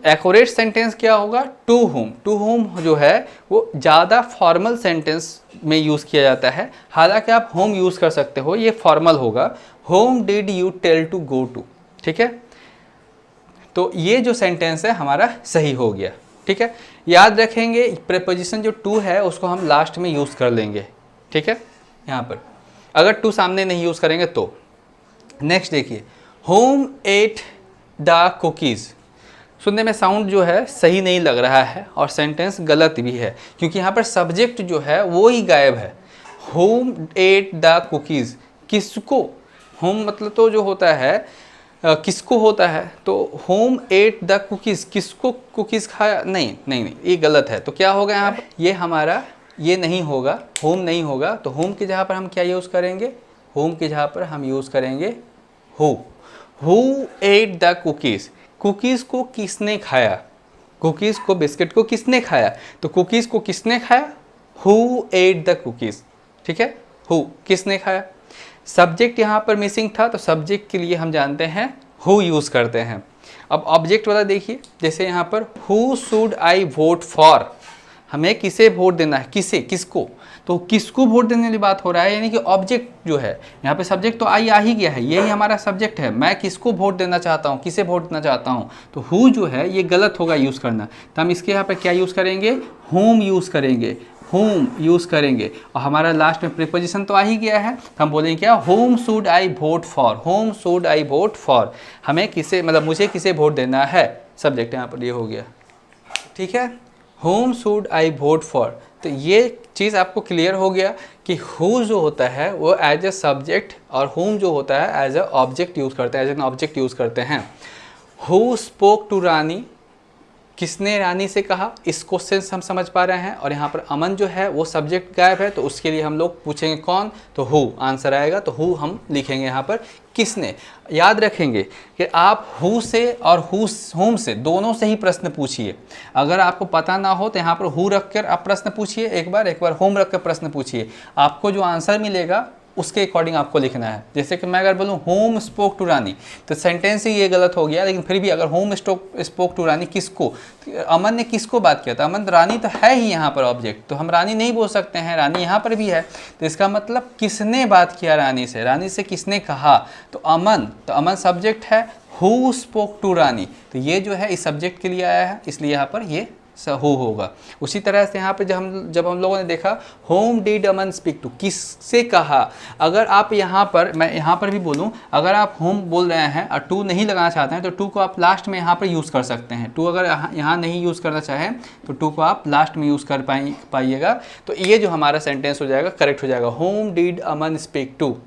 एक्यूरेट सेंटेंस क्या होगा, टू होम। टू होम जो है वो ज़्यादा फॉर्मल सेंटेंस में यूज़ किया जाता है, हालांकि आप होम यूज़ कर सकते हो, ये फॉर्मल होगा, whom did you tell to go to. ठीक है, तो ये जो सेंटेंस है हमारा सही हो गया। ठीक है, याद रखेंगे प्रीपोजिशन जो टू है उसको हम लास्ट में यूज़ कर लेंगे। ठीक है, यहाँ पर अगर टू सामने नहीं यूज़ करेंगे तो। नेक्स्ट देखिए, होम एट द कुकीज़, सुनने में साउंड जो है सही नहीं लग रहा है और सेंटेंस गलत भी है, क्योंकि यहाँ पर सब्जेक्ट जो है वो ही गायब है। होम एट द कुकीज़, किसको, होम मतलब तो जो होता है किसको होता है, तो होम एट द कुकीज़, किसको कुकीज़ खाया, नहीं नहीं नहीं, ये गलत है। तो क्या होगा यहाँ पर, ये हमारा ये नहीं होगा, होम नहीं होगा। तो होम की जगह पर हम क्या यूज़ करेंगे, होम की जगह पर हम यूज़ करेंगे who at the cookies, cookies को किसने खाया, कुकीज़ को, बिस्किट को किसने खाया, तो कुकीज़ को किसने खाया, हु एट द कुकीज़। ठीक है, हु किसने खाया। सब्जेक्ट यहाँ पर मिसिंग था, तो सब्जेक्ट के लिए हम जानते हैं हु यूज़ करते हैं। अब ऑब्जेक्ट वाला देखिए, जैसे यहाँ पर who should I vote for, हमें किसे वोट देना है, किसे, किसको, तो किसको वोट देने वाली बात हो रहा है, यानी कि ऑब्जेक्ट जो है यहाँ पे, सब्जेक्ट तो आई आ ही गया है, यही हमारा सब्जेक्ट है, मैं किसको वोट देना चाहता हूँ, किसे वोट देना चाहता हूँ। तो हु जो है ये गलत होगा यूज़ करना, तो हम इसके यहाँ पर क्या यूज़ करेंगे, होम यूज़ करेंगे, होम यूज़ करेंगे। और हमारा लास्ट में प्रीपोजिशन तो आ ही गया है, तो हम बोलेंगे क्या, home should I vote for, home should I vote for, हमें किसे, मतलब मुझे किसे वोट देना है, सब्जेक्ट यहाँ पर ये हो गया। ठीक है, home should I vote for. तो ये चीज़ आपको क्लियर हो गया कि हु जो होता है वो एज ए सब्जेक्ट और होम जो होता है एज ए ऑब्जेक्ट यूज़ करते हैं, एज एन ऑब्जेक्ट यूज़ करते हैं। हु स्पोक टू रानी, किसने रानी से कहा, इस क्वेश्चन से हम समझ पा रहे हैं। और यहाँ पर अमन जो है वो सब्जेक्ट गायब है, तो उसके लिए हम लोग पूछेंगे कौन, तो हु आंसर आएगा, तो हु हम लिखेंगे यहाँ पर किसने। याद रखेंगे कि आप हु से और हुम से दोनों से ही प्रश्न पूछिए। अगर आपको पता ना हो तो यहाँ पर हु रख कर आप प्रश्न पूछिए एक बार होम रख कर प्रश्न पूछिए, आपको जो आंसर मिलेगा उसके अकॉर्डिंग आपको लिखना है। जैसे कि मैं अगर बोलूँ होम स्पोक टू रानी, तो सेंटेंस ही ये गलत हो गया, लेकिन फिर भी अगर होम स्पोक टू रानी किसको, तो अमन ने किसको बात किया था, अमन रानी तो है ही यहाँ पर ऑब्जेक्ट, तो हम रानी नहीं बोल सकते हैं, रानी यहाँ पर भी है, तो इसका मतलब किसने बात किया रानी से किसने कहा, तो अमन सब्जेक्ट है, हु स्पोक टू रानी, तो ये जो है इस सब्जेक्ट के लिए आया है, इसलिए यहाँ पर ये हु होगा। उसी तरह से यहाँ पे जब हम लोगों ने देखा whom did Aman speak to, किससे कहा। अगर आप यहाँ पर, मैं यहाँ पर भी बोलूँ, अगर आप होम बोल रहे हैं और टू नहीं लगाना चाहते हैं तो टू को आप लास्ट में यहाँ पर यूज़ कर सकते हैं। टू अगर यहाँ नहीं यूज़ करना चाहें तो टू को आप लास्ट में यूज़ कर पाइएगा, तो ये जो हमारा सेंटेंस हो जाएगा करेक्ट हो जाएगा, whom did Aman speak to.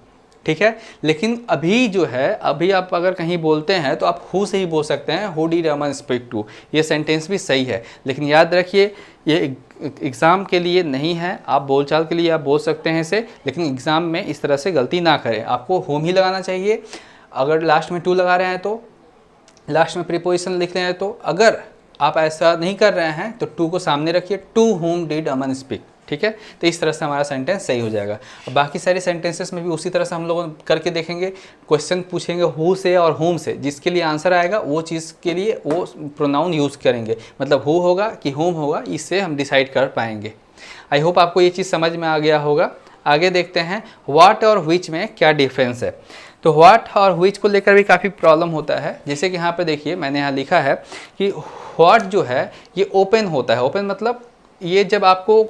ठीक है, लेकिन अभी जो है, अभी आप अगर कहीं बोलते हैं तो आप हु से ही बोल सकते हैं, who did Aman speak to, ये सेंटेंस भी सही है। लेकिन याद रखिए ये एग्ज़ाम के लिए नहीं है, आप बोलचाल के लिए आप बोल सकते हैं इसे, लेकिन एग्ज़ाम में इस तरह से गलती ना करें, आपको होम ही लगाना चाहिए। अगर लास्ट में टू लगा रहे हैं तो लास्ट में प्रीपोजिशन लिख रहे हैं, तो अगर आप ऐसा नहीं कर रहे हैं तो टू को सामने रखिए, to whom did Aman speak. ठीक है, तो इस तरह से हमारा सेंटेंस सही हो जाएगा। और बाकी सारे सेंटेंसेस में भी उसी तरह से हम लोग करके देखेंगे, क्वेश्चन पूछेंगे हु से और होम से, जिसके लिए आंसर आएगा वो चीज़ के लिए वो प्रोनाउन यूज़ करेंगे, मतलब हु होगा कि होम होगा, इससे हम डिसाइड कर पाएंगे। आई होप आपको ये चीज़ समझ में आ गया होगा। आगे देखते हैं व्हाट और व्हिच में क्या डिफरेंस है। तो व्हाट और व्हिच को लेकर भी काफ़ी प्रॉब्लम होता है। जैसे कि यहाँ पर देखिए मैंने यहाँ लिखा है कि व्हाट जो है ये ओपन होता है। ओपन मतलब ये जब आपको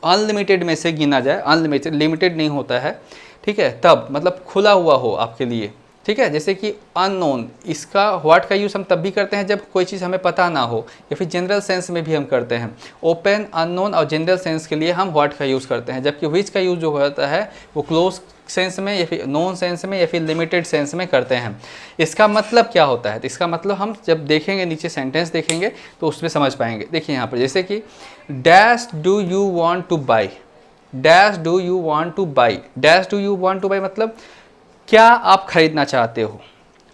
अनलिमिटेड में से गिना जाए, अनलिमिटेड लिमिटेड नहीं होता है, ठीक है, तब मतलब खुला हुआ हो आपके लिए। ठीक है, जैसे कि अननोन, इसका व्हाट का यूज़ हम तब भी करते हैं जब कोई चीज़ हमें पता ना हो, या फिर जनरल सेंस में भी हम करते हैं। ओपन, अननोन और जनरल सेंस के लिए हम व्हाट का यूज़ करते हैं, जबकि व्हिच का यूज़ जो होता है वो क्लोज सेंस में या फिर नॉन सेंस में या फिर लिमिटेड सेंस में करते हैं। इसका मतलब क्या होता है, तो इसका मतलब हम जब देखेंगे नीचे सेंटेंस देखेंगे तो उसमें समझ पाएंगे। देखिए यहाँ पर जैसे कि dash do you want two by, dash do you want two by, dash do you want two by मतलब क्या आप खरीदना चाहते हो,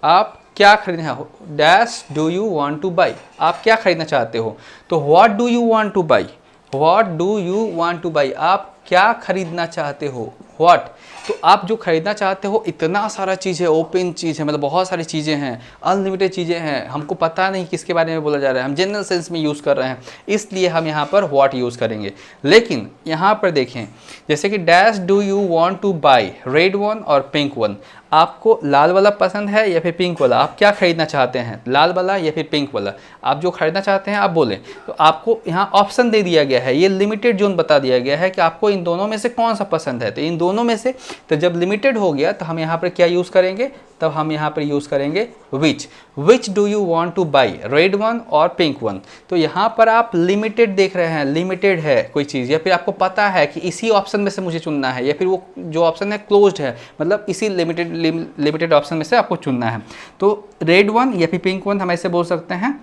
आप क्या खरीदना हो, dash do you want two by, आप क्या खरीदना चाहते हो। तो what do you want two by, what do you want two by, आप क्या खरीदना चाहते हो, व्हाट। तो आप जो खरीदना चाहते हो इतना सारा चीज़ है, ओपन चीज़ है, मतलब बहुत सारी चीज़ें हैं, अनलिमिटेड चीज़ें हैं, हमको पता नहीं किसके बारे में बोला जा रहा है, हम जनरल सेंस में यूज़ कर रहे हैं, इसलिए हम यहाँ पर व्हाट यूज़ करेंगे। लेकिन यहाँ पर देखें जैसे कि dash do you want two by, red one और पिंक वन, आपको लाल वाला पसंद है या फिर पिंक वाला, आप क्या खरीदना चाहते हैं, लाल वाला या फिर पिंक वाला, आप जो खरीदना चाहते हैं आप बोलें। तो आपको यहाँ ऑप्शन दे दिया गया है, ये लिमिटेड जोन बता दिया गया है कि आपको इन दोनों में से कौन सा पसंद है, तो इन दोनों में से, तो जब लिमिटेड हो गया तो हम यहाँ पर क्या यूज़ करेंगे, तब हम यहाँ पर यूज़ करेंगे which do you want two by, red one और पिंक वन। तो यहाँ पर आप लिमिटेड देख रहे हैं, लिमिटेड है कोई चीज़, या फिर आपको पता है कि इसी ऑप्शन में से मुझे चुनना है, या फिर वो जो ऑप्शन है क्लोज्ड है, मतलब इसी लिमिटेड ऑप्शन में से आपको चुनना है। तो रेड वन या फिर पिंक वन हम ऐसे बोल सकते हैं।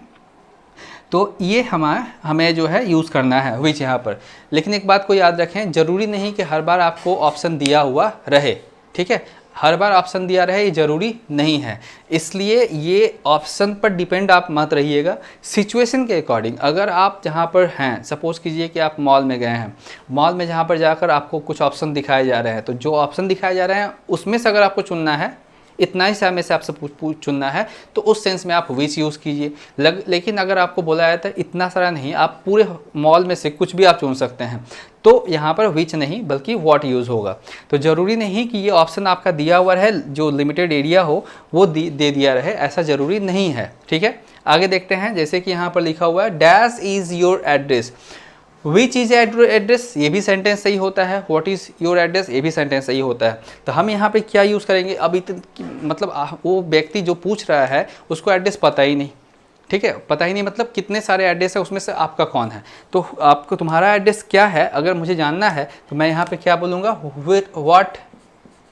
तो ये हमें जो है यूज़ करना है विच यहाँ पर। लेकिन एक बात को याद रखें, ज़रूरी नहीं कि हर बार आपको ऑप्शन दिया हुआ रहे, ठीक है, हर बार ऑप्शन दिया रहे ये ज़रूरी नहीं है, इसलिए ये ऑप्शन पर डिपेंड आप मत रहिएगा, सिचुएशन के अकॉर्डिंग। अगर आप जहाँ पर हैं, सपोज़ कीजिए कि आप मॉल में गए हैं, मॉल में जहाँ पर जाकर आपको कुछ ऑप्शन दिखाए जा रहे हैं, तो जो ऑप्शन दिखाए जा रहे हैं उसमें से अगर आपको चुनना है, इतना ही में से आपसे चुनना है, तो उस सेंस में आप विच यूज़ कीजिए। लेकिन अगर आपको बोला जाता है इतना सारा नहीं, आप पूरे मॉल में से कुछ भी आप चुन सकते हैं, तो यहाँ पर विच नहीं बल्कि व्हाट यूज़ होगा। तो ज़रूरी नहीं कि ये ऑप्शन आपका दिया हुआ है, जो लिमिटेड एरिया हो वो दे दिया रहे, ऐसा ज़रूरी नहीं है। ठीक है, आगे देखते हैं। जैसे कि यहाँ पर लिखा हुआ है dash is your address, which is address, ये भी सेंटेंस सही होता है, व्हाट इज़ योर एड्रेस, ये भी सेंटेंस सही होता है। तो हम यहाँ पे क्या यूज़ करेंगे, अब मतलब वो व्यक्ति जो पूछ रहा है उसको एड्रेस पता ही नहीं, ठीक है, पता ही नहीं मतलब कितने सारे एड्रेस है, उसमें से आपका कौन है, तो आपको तुम्हारा एड्रेस क्या है अगर मुझे जानना है, तो मैं यहाँ पे क्या बोलूँगा,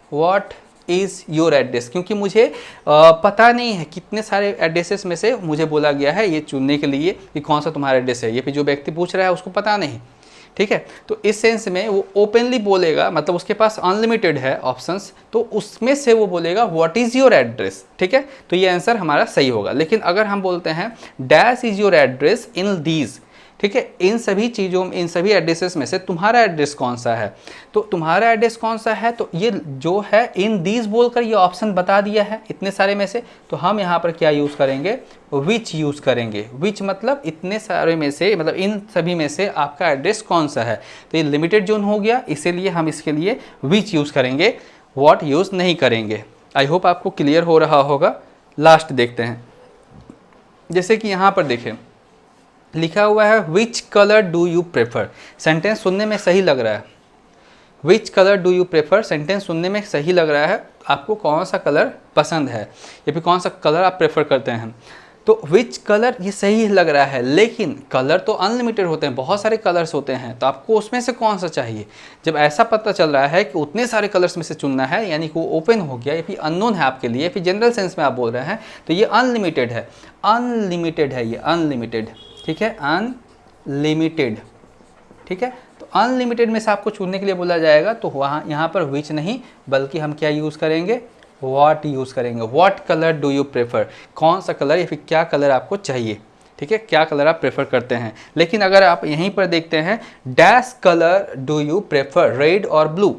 व्हाट इज़ योर एड्रेस, क्योंकि मुझे पता नहीं है कितने सारे एड्रेसेस में से मुझे बोला गया है ये चुनने के लिए कि कौन सा तुम्हारा एड्रेस है। ये फिर जो व्यक्ति पूछ रहा है उसको पता नहीं, ठीक है। तो इस सेंस में वो ओपनली बोलेगा, मतलब उसके पास अनलिमिटेड है ऑप्शंस, तो उसमें से वो बोलेगा व्हाट इज़ योर एड्रेस, ठीक है। तो ये आंसर हमारा सही होगा। लेकिन अगर हम बोलते हैं dash is your address in these, ठीक है, इन सभी चीज़ों में, इन सभी एड्रेसेस में से तुम्हारा एड्रेस कौन सा है, तो तुम्हारा एड्रेस कौन सा है, तो ये जो है इन दीज बोलकर ये ऑप्शन बता दिया है इतने सारे में से, तो हम यहाँ पर क्या यूज़ करेंगे, विच यूज़ करेंगे। विच मतलब इतने सारे में से, मतलब इन सभी में से आपका एड्रेस कौन सा है। तो ये लिमिटेड जोन हो गया, इसीलिए हम इसके लिए विच यूज़ करेंगे, वॉट यूज़ नहीं करेंगे। आई होप आपको क्लियर हो रहा होगा। लास्ट देखते हैं, जैसे कि यहाँ पर देखें लिखा हुआ है which colour do you prefer. Sentence सुनने में सही लग रहा है, which colour do you prefer, sentence सुनने में सही लग रहा है, आपको कौन सा कलर पसंद है या फिर कौन सा कलर आप प्रेफर करते हैं। तो विच कलर ये सही लग रहा है, लेकिन कलर तो अनलिमिटेड होते हैं, बहुत सारे कलर्स होते हैं, तो आपको उसमें से कौन सा चाहिए। जब ऐसा पता चल रहा है कि उतने सारे कलर्स में से चुनना है, यानी कि वो ओपन हो गया या फिर अननोन है आपके लिए, फिर जनरल सेंस में आप बोल रहे हैं, तो ये अनलिमिटेड है, अनलिमिटेड है, ये अनलिमिटेड, ठीक है, अनलिमिटेड, ठीक है। तो अनलिमिटेड में से आपको चुनने के लिए बोला जाएगा, तो वहाँ यहाँ पर विच नहीं बल्कि हम क्या यूज़ करेंगे, व्हाट यूज़ करेंगे। What colour do you prefer, कौन सा कलर या फिर क्या कलर आपको चाहिए, ठीक है, क्या कलर आप प्रेफर करते हैं। लेकिन अगर आप यहीं पर देखते हैं dash colour do you prefer, red और ब्लू,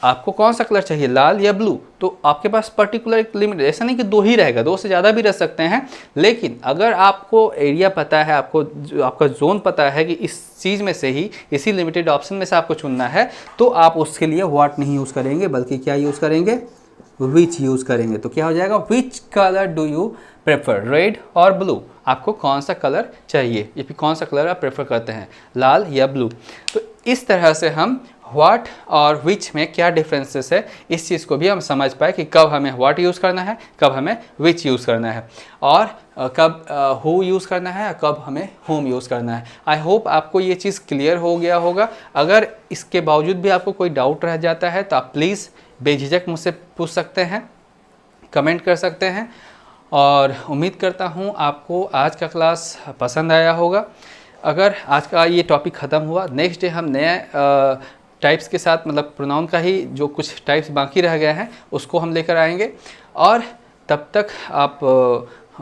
आपको कौन सा कलर चाहिए, लाल या ब्लू, तो आपके पास पर्टिकुलर एक लिमिट, ऐसा नहीं कि दो ही रहेगा, दो से ज़्यादा भी रह सकते हैं। लेकिन अगर आपको एरिया पता है, आपको आपका जोन पता है कि इस चीज़ में से ही, इसी लिमिटेड ऑप्शन में से आपको चुनना है, तो आप उसके लिए व्हाट नहीं यूज़ करेंगे बल्कि क्या यूज़ करेंगे, विच यूज़ करेंगे। तो क्या हो जाएगा, which colour do you prefer, red और ब्लू, आपको कौन सा कलर चाहिए या फिर कौन सा कलर आप प्रेफर करते हैं, लाल या ब्लू। तो इस तरह से हम व्हाट और विच में क्या डिफरेंसेस है, इस चीज़ को भी हम समझ पाए कि कब हमें व्हाट यूज़ करना है, कब हमें विच यूज़ करना है, और कब हु यूज़ करना है, कब हमें होम यूज़ करना है। आई होप आपको ये चीज़ क्लियर हो गया होगा। अगर इसके बावजूद भी आपको कोई डाउट रह जाता है तो आप प्लीज़ बेझिझक मुझसे पूछ सकते हैं, कमेंट कर सकते हैं। और उम्मीद करता हूँ आपको आज का क्लास पसंद आया होगा। अगर आज का ये टॉपिक ख़त्म हुआ, नेक्स्ट डे हम नए टाइप्स के साथ, मतलब प्रोनाउन का ही जो कुछ टाइप्स बाकी रह गए हैं उसको हम लेकर आएंगे। और तब तक आप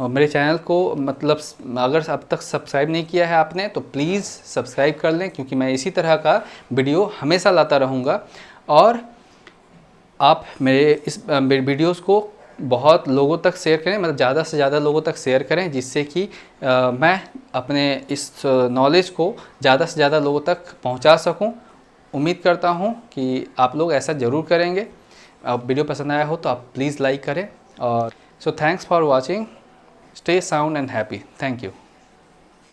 मेरे चैनल को, मतलब अगर अब तक सब्सक्राइब नहीं किया है आपने, तो प्लीज़ सब्सक्राइब कर लें, क्योंकि मैं इसी तरह का वीडियो हमेशा लाता रहूँगा। और आप मेरे इस वीडियोज़ को बहुत लोगों तक शेयर करें, मतलब ज़्यादा से ज़्यादा लोगों तक शेयर करें, जिससे कि मैं अपने इस नॉलेज को ज़्यादा से ज़्यादा लोगों तक पहुंचा सकूं। उम्मीद करता हूं कि आप लोग ऐसा ज़रूर करेंगे। अब वीडियो पसंद आया हो तो आप प्लीज़ लाइक करें। और so thanks for watching, stay sound and happy, thank you.